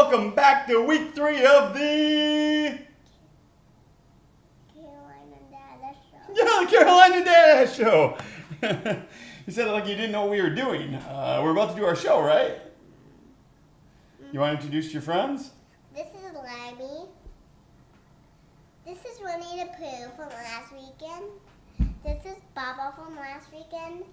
welcome back to week 3 of the Carolina Dada Show. the Carolina Dada Show. You said it like you didn't know what we were doing. We're about to do our show, right? You want to introduce your friends? This is Lammy. This is Winnie the Pooh from last weekend. This is Baba from last weekend.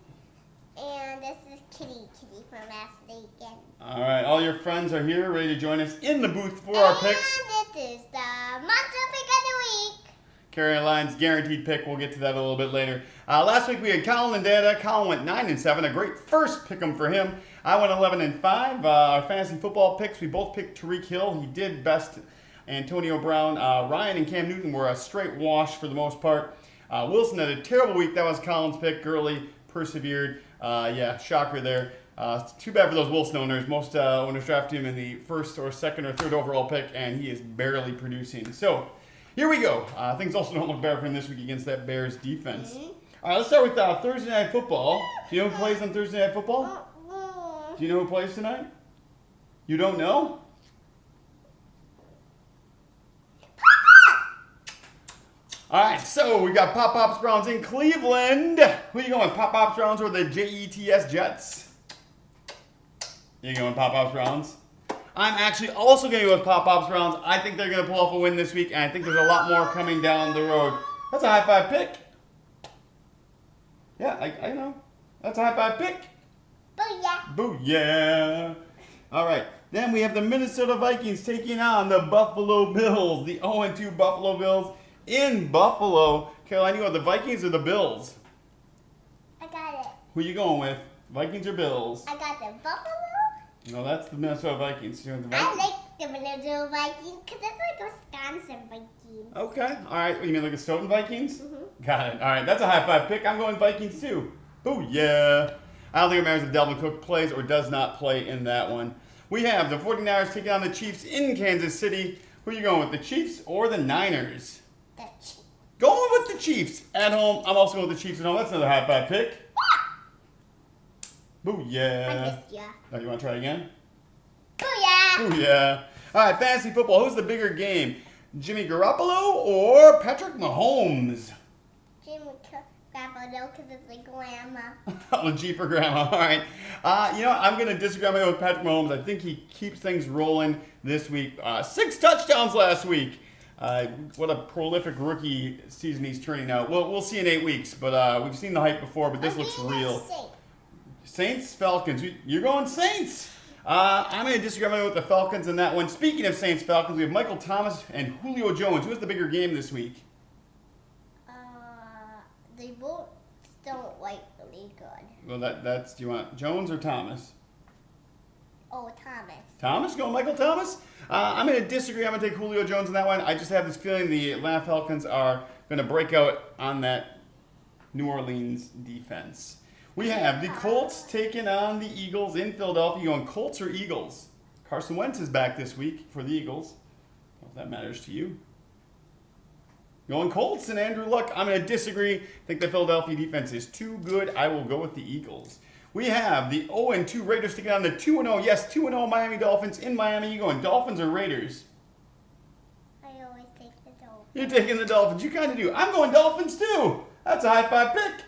And this is Kitty from last weekend. All right, all your friends are here, ready to join us in the booth for our picks. And this is the Monster Pick of the Week. Caroline's guaranteed pick. We'll get to that a little bit later. Last week we had Colin and Dada. Colin went 9-7, a great first pick 'em for him. I went 11-5. Our fantasy football picks, we both picked Tariq Hill. He did best. Antonio Brown, Ryan, and Cam Newton were a straight wash for the most part. Wilson had a terrible week. That was Colin's pick. Gurley persevered. Shocker there. Too bad for those Wilson owners. Most owners drafted him in the first or second or third overall pick, and he is barely producing. So here we go. Things also don't look better for him this week against that Bears defense. All right, let's start with Thursday Night Football. Do you know who plays on Thursday Night Football? Do you know who plays tonight? You don't know? All right, so we got Pop-Pops Browns in Cleveland. Who are you going, Pop-Pops Browns or the Jets Jets? You going Pop-Pops Browns? I'm actually also going to go with Pop-Pops Browns. I think they're going to pull off a win this week, and I think there's a lot more coming down the road. That's a high-five pick. Yeah, I know. That's a high-five pick. Booyah. Booyah. All right, then we have the Minnesota Vikings taking on the Buffalo Bills. The 0-2 Buffalo Bills in Buffalo. Caroline, you want the Vikings or the Bills? I got it. Who you going with? Vikings or Bills? I got the Buffalo. No, that's the Minnesota Vikings. You want the I Vikings? like the Minnesota Vikings because it's like Wisconsin Vikings. Okay. All right. You mean like the Stoughton Vikings? Mm-hmm. Got it. All right. That's a high-five pick. I'm going Vikings too. Booyah. I don't think it matters if Dalvin Cook plays or does not play in that one. We have the 49ers taking on the Chiefs in Kansas City. Who are you going with, the Chiefs or the Niners? The Chiefs. Going with the Chiefs at home. I'm also going with the Chiefs at home. That's another high-five pick. Booyah. I missed ya. Oh, you want to try again? Booyah. Booyah. All right, fantasy football. Who's the bigger game? Jimmy Garoppolo or Patrick Mahomes? Jimmy Garoppolo because it's like grandma. Oh, G for grandma. All right. I'm going to disagree with Patrick Mahomes. I think he keeps things rolling this week. 6 touchdowns last week. What a prolific rookie season he's turning out. Well, we'll see in 8 weeks, but we've seen the hype before, but this looks real. Saints, Falcons. You're going Saints. I'm going to disagree with the Falcons in that one. Speaking of Saints, Falcons, we have Michael Thomas and Julio Jones. Who is the bigger game this week? They both don't like really good. Well, that's. Do you want Jones or Thomas? Oh, Thomas. Thomas, going Michael Thomas. I'm going to disagree. I'm going to take Julio Jones in that one. I just have this feeling the Atlanta Falcons are going to break out on that New Orleans defense. We have the Colts taking on the Eagles in Philadelphia. You going Colts or Eagles? Carson Wentz is back this week for the Eagles. If that matters to you. Going Colts and Andrew Luck. I'm going to disagree. I think the Philadelphia defense is too good. I will go with the Eagles. We have the 0-2 Raiders taking on the 2-0. Yes, 2-0 Miami Dolphins in Miami. You going Dolphins or Raiders? I always take the Dolphins. You're taking the Dolphins. You kind of do. I'm going Dolphins too. That's a high-five pick.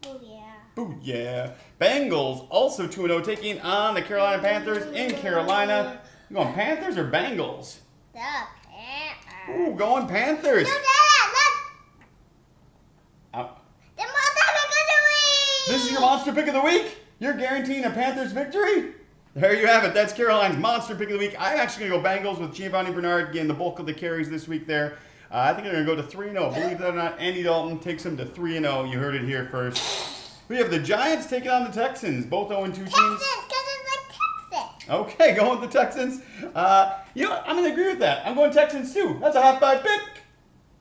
Booyah. Booyah. Bengals also 2-0 taking on the Carolina Panthers in Carolina. You going Panthers or Bengals? The Panthers. Ooh, going Panthers. No, Dad, look. Oh, The Monster Pick of the Week. this is your monster pick of the week? You're guaranteeing a Panthers victory? There you have it. That's Caroline's monster pick of the week. I'm actually going to go Bengals with Giovanni Bernard getting the bulk of the carries this week there. I think they're going to go to 3-0. Believe it or not, Andy Dalton takes them to 3-0. You heard it here first. We have the Giants taking on the Texans. Both 0-2 teams. Texas, because it's like Texas. Okay, going with the Texans. You know what? I'm going to agree with that. I'm going Texans too. That's a high-five pick.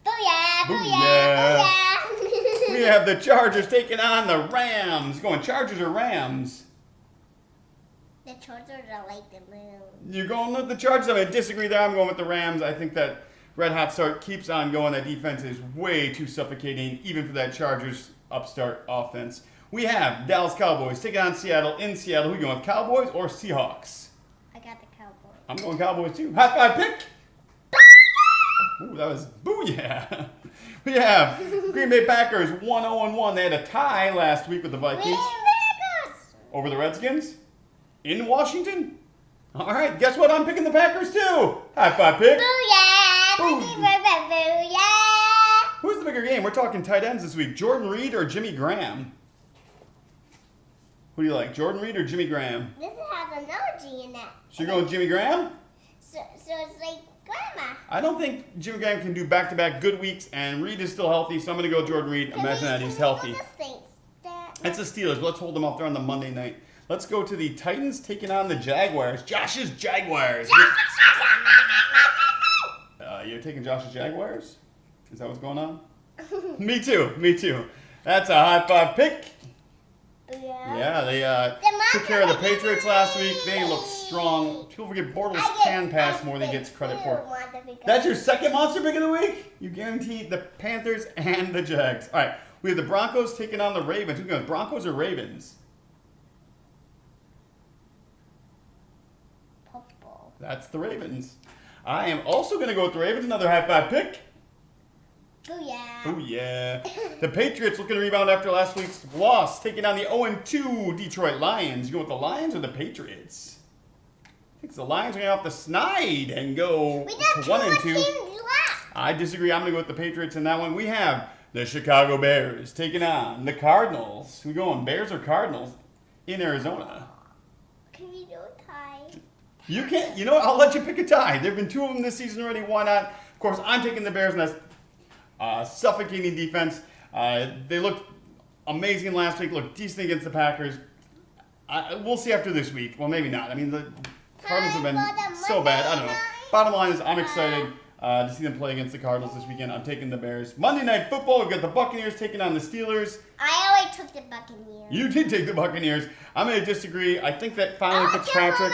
Booyah, Booyah. booyah, booyah. We have the Chargers taking on the Rams. Going Chargers or Rams? The Chargers are like the moon. You're going with the Chargers. I'm going to disagree there. I'm going with the Rams. I think that red hot start keeps on going. That defense is way too suffocating, even for that Chargers upstart offense. We have Dallas Cowboys taking on Seattle in Seattle. Who are you going with, Cowboys or Seahawks? I got the Cowboys. I'm going Cowboys too. High five pick. Ooh, that was booyah. We have Green Bay Packers 1-0-1. They had a tie last week with the Vikings over the Redskins in Washington. All right, guess what? I'm picking the Packers too. High five pick. Booyah! Booyah! Who's the bigger game? We're talking tight ends this week. Jordan Reed or Jimmy Graham? Who do you like, Jordan Reed or Jimmy Graham? This has another G in that. So you're going with Jimmy Graham? So it's like Grandma. I don't think Jimmy Graham can do back-to-back good weeks, and Reed is still healthy, so I'm going to go Jordan Reed. Imagine that he's healthy. It's the Steelers. Let's hold them off there on the Monday night. Let's go to the Titans taking on the Jaguars. Josh's Jaguars. You're taking Josh's Jaguars? Is that what's going on? Me too. Me too. That's a high five pick. Yeah, they took care of the Patriots last week. They look strong. People forget Bortles can pass more than he gets credit for. That's your second monster pick of the week? You guarantee the Panthers and the Jags. All right, we have the Broncos taking on the Ravens. Who's going, Broncos or Ravens? Purple. That's the Ravens. I am also going to go with the Ravens. Another high five pick. Booyah. Booyah. The Patriots looking to rebound after last week's loss, taking on the 0-2 Detroit Lions. You go with the Lions or the Patriots? I think it's the Lions are going off the snide and go We got 1-2. teams left. I disagree. I'm going to go with the Patriots in that one. We have the Chicago Bears taking on the Cardinals. We going Bears or Cardinals in Arizona? Can we do a tie? You can't. You know what? I'll let you pick a tie. There have been two of them this season already. Why not? Of course, I'm taking the Bears, and that's suffocating defense. They looked amazing last week. Looked decent against the Packers. We'll see after this week. Well, maybe not. I mean, the Cardinals have been so bad. I don't know. Bottom line is I'm excited to see them play against the Cardinals this weekend. I'm taking the Bears. Monday Night Football, we've got the Buccaneers taking on the Steelers. I already took the Buccaneers. You did take the Buccaneers. I'm going to disagree. I think that finally Fitzpatrick...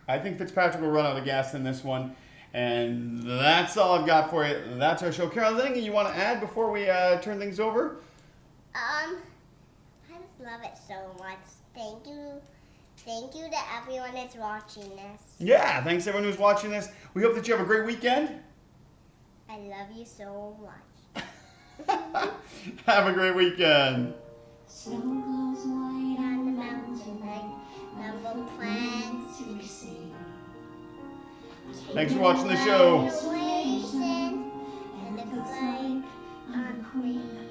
I think Fitzpatrick will run out of gas in this one. And that's all I've got for you. That's our show. Carol, is there anything you want to add before we turn things over? I just love it so much. Thank you. Thank you to everyone that's watching this. Yeah, thanks everyone who's watching this. We hope that you have a great weekend. I love you so much. Have a great weekend. Snow glows white on the mountain like number plants to be seen. Thanks for watching the show. And the flag on the queen.